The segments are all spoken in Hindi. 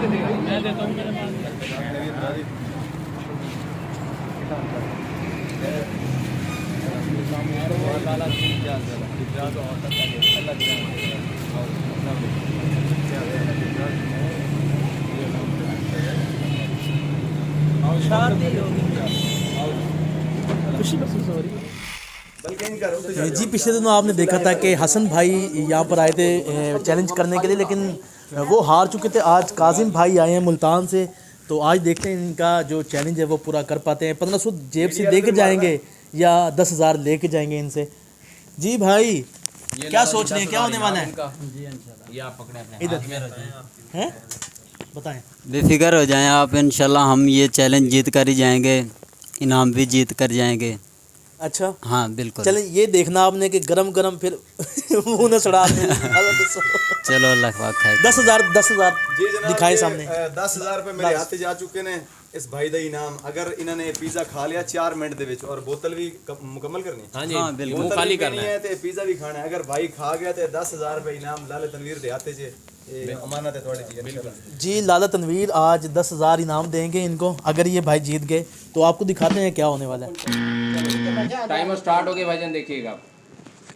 मैं देता हूँ मेरे पास। जी पिछले दिनों आपने देखा था कि हसन भाई यहाँ पर आए थे चैलेंज करने के लिए, लेकिन वो हार चुके थे। आज काजिम भाई आए हैं मुल्तान से, तो आज देखते हैं इनका जो चैलेंज है वो पूरा कर पाते हैं। 1500 जेब से दे के जाएंगे या 10,000 लेके जाएंगे इनसे। जी भाई क्या सोच रहे हैं, क्या होने वाला है? ये आप पकड़े अपने इधर हाथ में रख दें। हैं, बताएं। बेफिक्र हो जाएं आप, इंशाल्लाह हम ये चैलेंज जीत कर ही जाएंगे, इनाम भी जीत कर जाएंगे। अच्छा हाँ बिल्कुल। चलें, ये देखना आपने कि गरम गरम फिर मुंह न सड़ा दें। चलो अल्लाह पाक खाए। 10,000 जी जनाब, दिखाएं सामने। 10,000 रुपये मेरे हाथ जा चुके ने इस भाई का इनाम। अगर इन्होंने पिज़्ज़ा खा लिया 4 मिनट दे विच और बोतल भी मुकम्मल करनी है। हाँ जी, हाँ, बिल्कुल। मुंह बोतल खाली भी करना पीनी है। है ते पिज़्ज़ा भी खाना है। अगर भाई खा गया तो 10,000 रुपये इनाम लाले तनवीर दे हाथे च अमानत है थोड़ी जी इंशाल्लाह। जी लाला तनवीर आज 10,000 इनाम देंगे इनको अगर ये भाई जीत गए। तो आपको दिखाते हैं क्या होने वाला है। टाइमर स्टार्ट हो गया भाईजान, देखिएगा आप।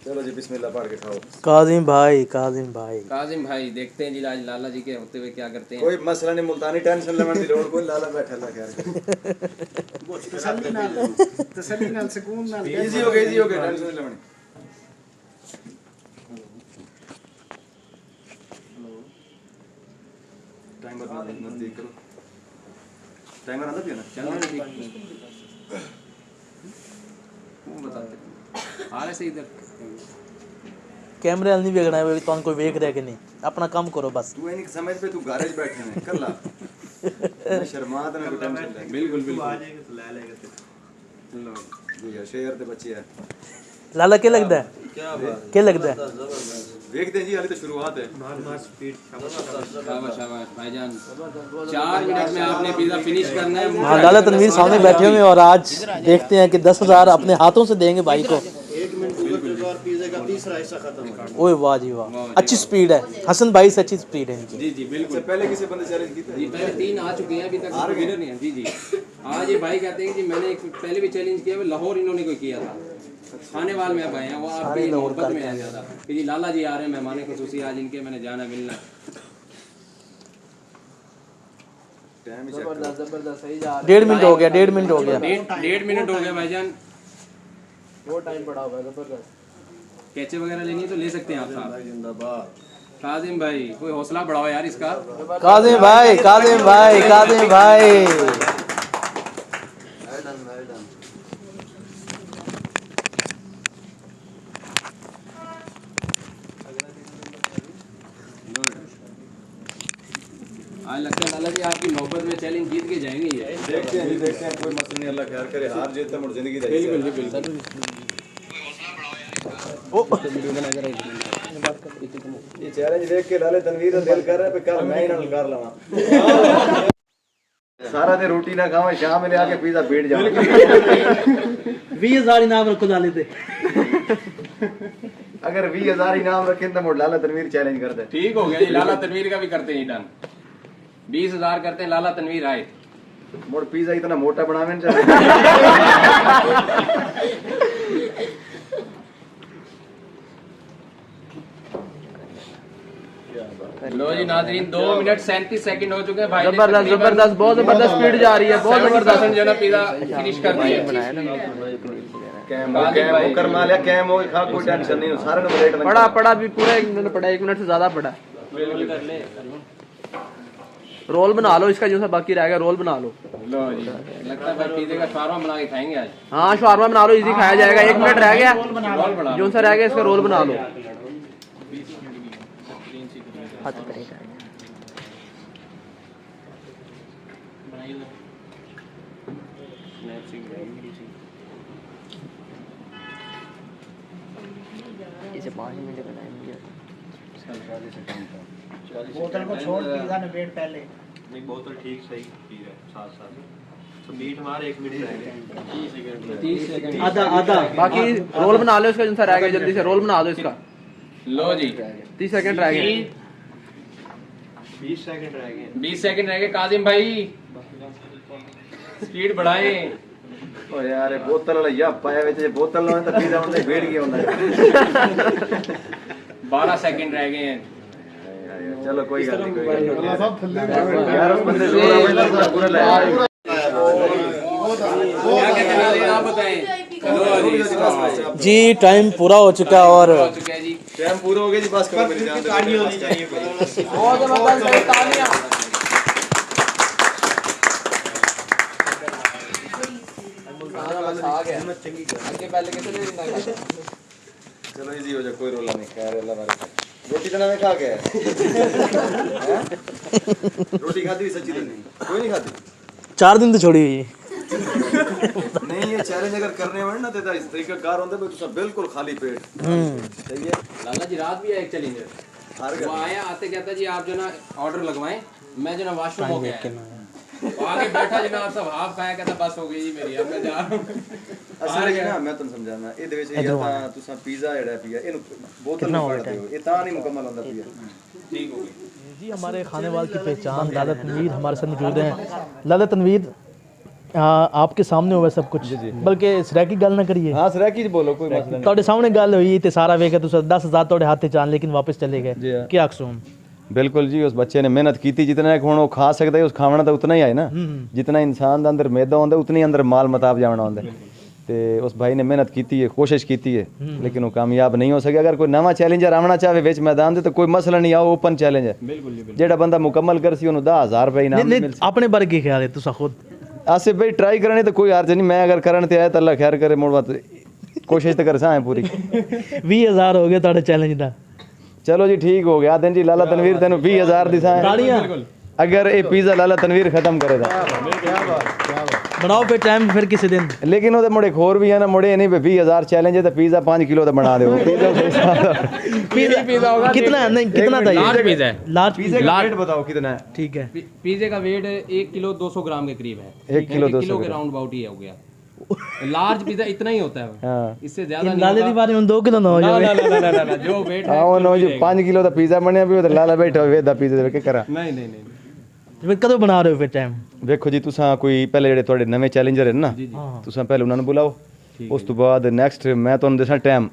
चलो जी बिस्मिल्लाह पढ़ के खाओ। काजिम भाई, काजिम भाई, काजिम भाई देखते हैं जी आज लाला जी के होते हुए क्या करते हैं। कोई मसला नहीं, मुल्तानी टेंशन लेने दी लोड़ कोई, लाला बैठा ला खैर तसल्ली नाल सुकून नाल इजी हो गया टेंशन नहीं लेनी। टाइमर नजदीक करो, टाइमर आंदा पिया ना चलो ठीक वो बताते आ रहे से इधर कैमरे वाल नहीं वेखना है, तो कोई वेख रहा है कि नहीं, अपना काम करो बस। तू नहीं समझ पे, तू गारेज बैठे ने कल्ला मैं शर्मात ना कोई टेंशन ले। बिल्कुल बिल्कुल। आ जाएगा तो ले लेगा तो लो जी यार शेर दे बच्चे है। लाला क्या लगता है, क्या लगता है? देखते हैं जी, हाली तो शुरुआत है। मार स्पीड शाबाश शाबाश भाईजान, 4 मिनट में आपने पिज़्ज़ा फिनिश करना है। हाँ लाला तनवीर सामने बैठे हुए हैं और आज देखते हैं कि 10,000 अपने हाथों से देंगे भाई को। 1 मिनट गुजर और पिज़्ज़ा का तीसरा हिस्सा खत्म हो ओए वाह जी वाह, अच्छी स्पीड है हसन भाई से, अच्छी स्पीड है इनकी। जी जी बिल्कुल। इससे पहले किसी बंदे चैलेंज किया जी पहले 3 आ चुके हैं, अभी तक विनर नहीं है। जी जी आज ये भाई कहते हैं कि मैंने एक पहले भी चैलेंज किया, वो लाहौर इन्होंने कोई किया था। खाने वाल में अब आए हैं, वो आप भी मोहब्बत में आ ज़्यादा कि जी लाला जी आ रहे हैं, मेहमान खुसूसी आज इनके, मैंने जाना मिलना। टाइम ही चेक करो। जबरदस्त सही जा 1.5 मिनट हो गया, 1.5 मिनट हो गया। 1.5 मिनट हो गया भाईजान। वो टाइम पड़ा होगा जबरदस्त। कैचे वगैरह लेनी है तो ले सकते हैं आप साहब। जिंदाबाद काजिम भाई, कोई हौसला बढ़ाओ यार इसका। काजिम भाई, काजिम भाई, काजिम भाई। आज लगता है लाला जी आपकी मोहब्बत में चैलेंज जीत के जाएंगे ये। देखते हैं कोई मसला नहीं, अल्लाह खैर करे। हार जीत तो मुझे जिंदगी दा हिस्सा है। बिल्कुल बिल्कुल। ये चैलेंज देख के लाले तनवीर का दिल कर रहा है पे कल मैं ही ना कर लवा। सारा दिन रोटी ना खावा, शाम में आके पिज़्ज़ा बैठ जाओ। 20,000 इनाम रखो लाले थे। अगर 20,000 इनाम रखें तो मुझे लाला तनवीर चैलेंज कर दे। ठीक हो गया जी, लाला तनवीर का भी करते हैं डन। 20,000 करते हैं, लाला तनवीर आए। मोड़ पिज़्ज़ा इतना मोटा बनावे न चाहिए। लो जी नाज़रीन, 2 मिनट 37 सेकंड हो चुके हैं भाई। जबरदस्त जबरदस्त, बहुत जबरदस्त स्पीड जा रही है, बहुत जबरदस्त। जो ना पिज़्ज़ा फिनिश कर दिया। कैम कर मालिया कैम हो खा, कोई टेंशन नहीं, सारे ने प्लेट में पड़ा भी पूरा 1 मिनट पड़ा, 1 मिनट से ज्यादा पड़ा। रोल बना लो इसका, जो सा बाकी रह गया रोल बना लो। लो जी, लगता है भाई पिज़्ज़े का शावरमा बना के खाएंगे आज। हाँ शावरमा बना लो, इजी खाया जाएगा। 1 मिनट रह गया, रोल बना जो सा रह गया इसका रोल बना लो। इसे 5 मिनट का टाइम दिया। बोतल को छोड़ पिज़्ज़ा ने वेट पहले। नहीं बोतल ठीक सही पी रहा है साथ साथ। तो मीट मार 1 मिनट रह गया, 30 सेकंड। आधा आधा बाकी रोल बना लो इसका, जो सा रह गया जल्दी से रोल बना दो इसका। लो जी 30 सेकंड रह गए। 20 सेकंड रह गए 20 सेकंड रह गए काजिम भाई, स्पीड बढ़ाएं। ओ यार ये बोतल वाला या पाया ਵਿੱਚ ਜੇ बोतल ना तो पिज़्ज़ा ਉਹਨੇ ਵੇੜ ਗਿਆ ਹੁੰਦਾ 12 सेकंड रह गए हैं। चलो कोई गल नहीं, कोई गल नहीं यार उस बंदे जोर आवे तो पूरा ले क्या कहते हैं आप बताएं। जी टाइम पूरा हो चुका है और हो चुका है जी। टाइम पूरा हो गया जी, बस करो मेरी जान दे तालियां होनी चाहिए भाई, बहुत जबरदस्त भाई, तालियां। आ गया आगे पहले कैसे नहीं देना। चलो इजी हो जा, कोई रोला नहीं। खैर अल्लाह बारे रोटी तो ना मैं खा के हैं? रोटी खाती हुई सच्ची तो नहीं, कोई नहीं खाती 4 दिन तो छोड़ी हुई नहीं। ये चैलेंज अगर करने वाले ना तो इस तरीका कार होंगे भाई तुसा बिल्कुल खाली पेट सही है। लाला जी रात भी है एक चैलेंजर, वो आया आते कहता जी आप जो ना ऑर्डर लगवाएं, मैं जो ना वॉशरूम हो गया वो आगे बैठा जनाब सब हाफ खाया, कहता बस हो गई जी मेरी, अब मैं जा रहा हूं। असल में ना मैं तुम समझाना ਇਹਦੇ ਵਿੱਚ ਇਹ ਤਾਂ ਤੁਸੀਂ ਪੀਜ਼ਾ ਜਿਹੜਾ ਪਿਆ ਇਹਨੂੰ ਬੋਤਲ में ਕੱਢ ਦਿਓ, ਇਹ ਤਾਂ ਨਹੀਂ ਮੁਕੰਮਲ ਹੁੰਦਾ ਪਿਆ। ठीक हो गई जी। हमारे खाने वाले की पहचान लाला तनवीर हमारे साथ मौजूद हैं। लाला तनवीर आपके सामने हुआ सब कुछ, बल्कि सराकी गल ना करिए। हाँ सराकी च बोलो, कोई मसला ਤੁਹਾਡੇ ਸਾਹਮਣੇ ਗੱਲ ਹੋਈ ਤੇ ਸਾਰਾ ਵੇਖਿਆ ਤੁਸੀਂ 10,000 ਤੁਹਾਡੇ ਹੱਥ ਚ ਆਣ, लेकिन वापस चले गए, क्या अक्सर बिल्कुल जी। उस बच्चे ने मेहनत की थी, जितना एक हुण वो खा सकता है उस खावना तो उतना ही है ना, जितना इंसान के अंदर मैदा होंदा उतनी अंदर माल मताब जावना होंदा। ते उस भाई ने मेहनत की है, कोशिश की है, लेकिन वो कामयाब नहीं हो सके। अगर कोई नवा चैलेंजर आवना चाहे विच मैदान दे तो कोई मसला नहीं, आओ ओपन चैलेंज है। जेड़ा बंदा मुकम्मल कर सी उन्हें 10,000 रुपये इनाम मिल। अपने बारे की ख्याल है तुसा खुद? आसिफ भाई ट्राई करने तो कोई हर्ज नहीं, मैं अगर करने ते आया तो अल्लाह खैर करे, मुड़ बात कोशिश तो कर सा है पूरी। 20,000 हो गया ਤੁਹਾਡੇ चैलेंज ਦਾ। चलो जी ठीक हो गया दिन जी। लाला तनवीर तेन 20,000 दिसा अगर ये पिज़्ज़ा लाला तनवीर खत्म करेगा बनाओ पे टाइम फिर किसी दिन। लेकिन वो मुड़े एक होर भी है ना, मुड़े नहीं 20,000 चैलेंज है तो पिज़्ज़ा 5 किलो तो बना दो। पिज़्ज़ा होगा कितना है? नहीं कितना था? लार्ज पिज़्ज़ा है। लार्ज पिज़्ज़ा का वेट बताओ कितना है? ठीक है, पिज़्ज़े का वेट 1 किलो 200 ग्राम के करीब है, 1 किलो 200 के राउंड अबाउट ही हो गया। लार्ज पिज़्ज़ा इतना ही होता है, हाँ इससे ज्यादा नहीं लाले दी बारे में 2 किलो ना हो जाए। ना जो वेट है आओ नो जी 5 किलो का पिज़्ज़ा बनया भी तो लाला बैठा हुए दा पिज़्ज़ा के करा। नहीं नहीं नहीं फिर कदों बना रहे हो फिर टाइम? देखो जी तुसा कोई पहले जेडे थोड़े नवे चैलेंजर है ना, तुसा पहले उन्होंने बुलाओ, उस तो बाद नेक्स्ट मैं तुहानू दसा टाइम,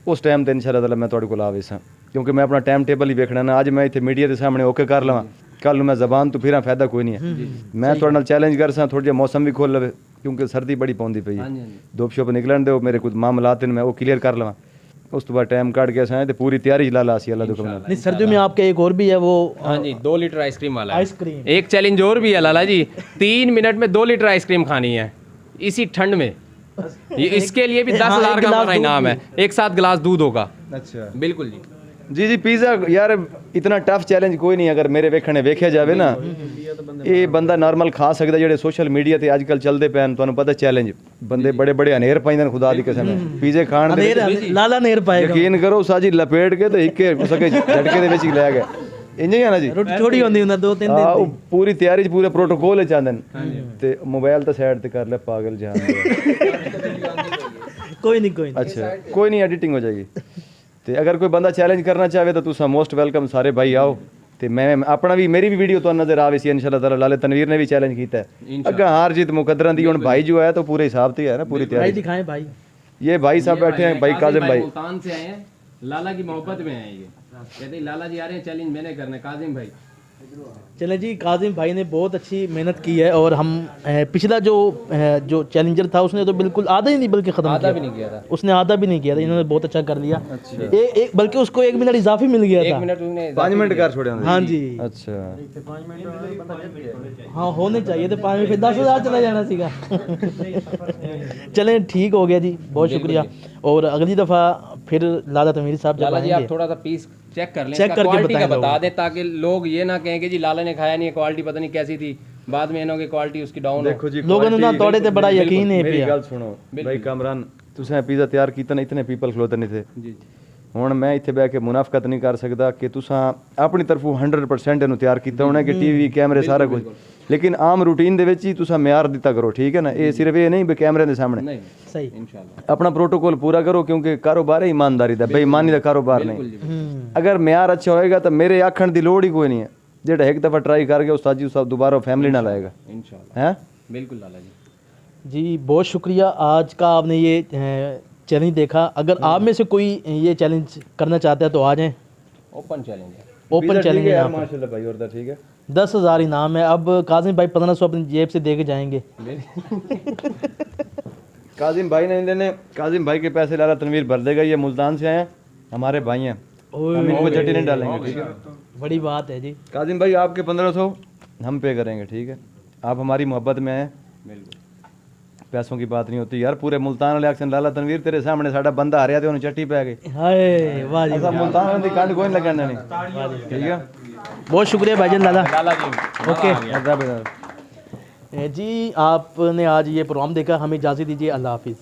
उस टाइम ते इंशाअल्लाह ताला मैं तुहाडे कोल आवे सा, क्योंकि मैं अपना टाइम टेबल ही देखना ना। अज मैं इत्थे मीडिया के सामने ओके कर लवां, कल मैं जबान तो फिर फायदा कोई नहीं है। मैं तुहाडे नाल चैलेंज कर सा, थोड़ा जिहा मौसम भी खोल लवे, क्योंकि सर्दी बड़ी पौंदी पई है, धुप शुप निकलन दो, मेरे कुछ मामलात ने मैं वो क्लियर कर लवां। उस तो बाद टाइम काट के असां ते पूरी तैयारी लाला सी अल्लाह दुकान। नहीं सर्दियों में आपके एक और भी है वो हाँ जी 2 लीटर आइसक्रीम वाला है। आइसक्रीम एक चैलेंज और भी है लाला जी, 3 मिनट में 2 लीटर आइसक्रीम खानी है इसी ठंड में। इसके लिए भी 10,000 का हमारा इनाम है, एक साथ गिलास दूध होगा। अच्छा बिल्कुल जी जी पिज़्ज़ा यार इतना टफ चैलेंज कोई नहीं, अगर मेरे वेखने वेख्या जाए ना ये बंदा नॉर्मल खा सकता। जेडे सोशल मीडिया ते आजकल चलते पे तुहानू पता चैलेंज बंदे बड़े बड़े अनेर पाइंदे खुदा दी कसम पिज़्ज़े खाण दे लाला नेर पाएगा, यकीन करो साजी लपेट के ते इक्के सके झटके दे विच ही ले गए। इंज ही है ना जी, रोटी थोड़ी होंदी हुंदा 2-3 हां दिन पूरी तैयारी च पूरे प्रोटोकॉल च आंदे ते मोबाइल तो साइड ते कर ले पागल जान कोई नहीं अच्छा कोई नहीं एडिटिंग हो जाएगी। तो अगर कोई बंदा चैलेंज करना चाहे तो तुसा मोस्ट वेलकम, सारे भाई आओ। तो मैं अपना भी मेरी भी वीडियो तो नजर आवे सी इंशाल्लाह ताला। लाले तनवीर ने भी चैलेंज किया है, अगर हार जीत मुकद्दर दी। हुन भाई जो है तो पूरे हिसाब से है ना, पूरी भाई तैयारी दिखाएं भाई। ये भाई साहब बैठे हैं, भाई काजिम भाई मुल्तान से आए हैं, लाला की मोहब्बत में आए ये, कहते हैं लाला जी आ रहे हैं चैलेंज मैंने करना है। काजिम भाई चले जी, काजिम भाई ने बहुत अच्छी मेहनत की है और हम पिछला जो चैलेंजर था उसने तो बिल्कुल आधा ही नहीं बल्कि खत्म आधा भी नहीं किया था, उसने आधा भी नहीं किया था। इन्होंने बहुत अच्छा कर लिया। एक बल्कि उसको 1 मिनट इजाफी मिल गया था। 1 मिनट उसने 5 मिनट कर छोड़े। हाँ जी अच्छा हाँ होने चाहिए थे 5 मिनट, फिर 10,000 चला जाना सीगा। चलें ठीक हो गया जी, बहुत शुक्रिया। और अगली दफ़ा फिर लाला तनवीर साहब जब लाला जी आप आएंगे थोड़ा सा पीस चेक कर लें, चेक करके क्वालिटी का बताएं बता दें, ताकि लोग ये ना कहें कि जी लाला ने खाया नहीं है, क्वालिटी पता नहीं कैसी थी, बाद में इन्होंने क्वालिटी उसकी डाउन हो। देखो जी लोगों ने ना तोड़े ते बड़ा यकीन है मेरी पिया। गल सुनो भाई कामरान, तुसें पिज़्ज़ा तैयार कीता ना, इतने पीपल खलोते नहीं थे। ਹੁਣ ਮੈਂ ਇੱਥੇ ਬਹਿ ਕੇ ਮੁਨਾਫਕਤ ਨਹੀਂ ਕਰ ਸਕਦਾ ਕਿ ਤੁਸੀਂ ਆਪਣੀ ਤਰਫੋਂ 100% ਇਹਨੂੰ ਤਿਆਰ ਕੀਤਾ ਹੋਣਾ ਕਿ ਟੀਵੀ ਕੈਮਰੇ ਸਾਰਾ ਕੁਝ, ਲੇਕਿਨ ਆਮ ਰੂਟੀਨ ਦੇ ਵਿੱਚ ਹੀ ਤੁਸੀਂ ਮਿਆਰ ਦਿੱਤਾ ਕਰੋ, ਠੀਕ ਹੈ ਨਾ। ਇਹ ਸਿਰਫ ਇਹ ਨਹੀਂ ਵੀ ਕੈਮਰੇ ਦੇ ਸਾਹਮਣੇ, नहीं सही इंशाल्लाह अपना प्रोटोकॉल पूरा करो क्योंकि कारोबार है ईमानदारी का, बेईमानी का कारोबार नहीं। अगर म्यार अच्छा होएगा तो मेरे आखण की लोड़ ही कोई नहीं है। जेड़ा एक दफ़ा ट्राई करके उस्ताद जी सब दोबारा फैमिली ना लाएगा इंशाल्लाह हैं। बिल्कुल लाला जी। जी बहुत शुक्रिया, आज का आपने ये चैलेंज देखा। अगर आप में से कोई ये चैलेंज करना चाहता है तो आ जाएं, ओपन चैलेंज है। ओपन चैलेंज है यहाँ पर। माशाल्लाह भाई, और ठीक है 10,000 इनाम है। अब काजिम भाई 1500 अपनी जेब से दे के जाएंगे। काजिम भाई नहीं देने, काजिम भाई के पैसे लाला तनवीर भर देगा। ये मुल्तान से आए हैं, हमारे भाई हैं, हम इनको चट्टी नहीं डालेंगे, ठीक है। बड़ी बात है जी। काजिम भाई आपके 1500 हम पे करेंगे, ठीक है। आप हमारी मोहब्बत में हैं, पैसों की बात नहीं होती यार। पूरे मुल्तान वाले एक्शन लाला तनवीर तेरे सामने साडा बंदा हारिया ते उन्हें चट्टी पै गई। हाय वाह जी, ऐसा मुल्तान वाले दी कंड कोई नहीं लगाना नहीं, ठीक है। बहुत शुक्रिया भाईजान लाला। लाला जी ओके अदा बेदा। जी आपने आज ये प्रोग्राम देखा, हमें इजाज़त दीजिए, अल्लाह हाफिज़।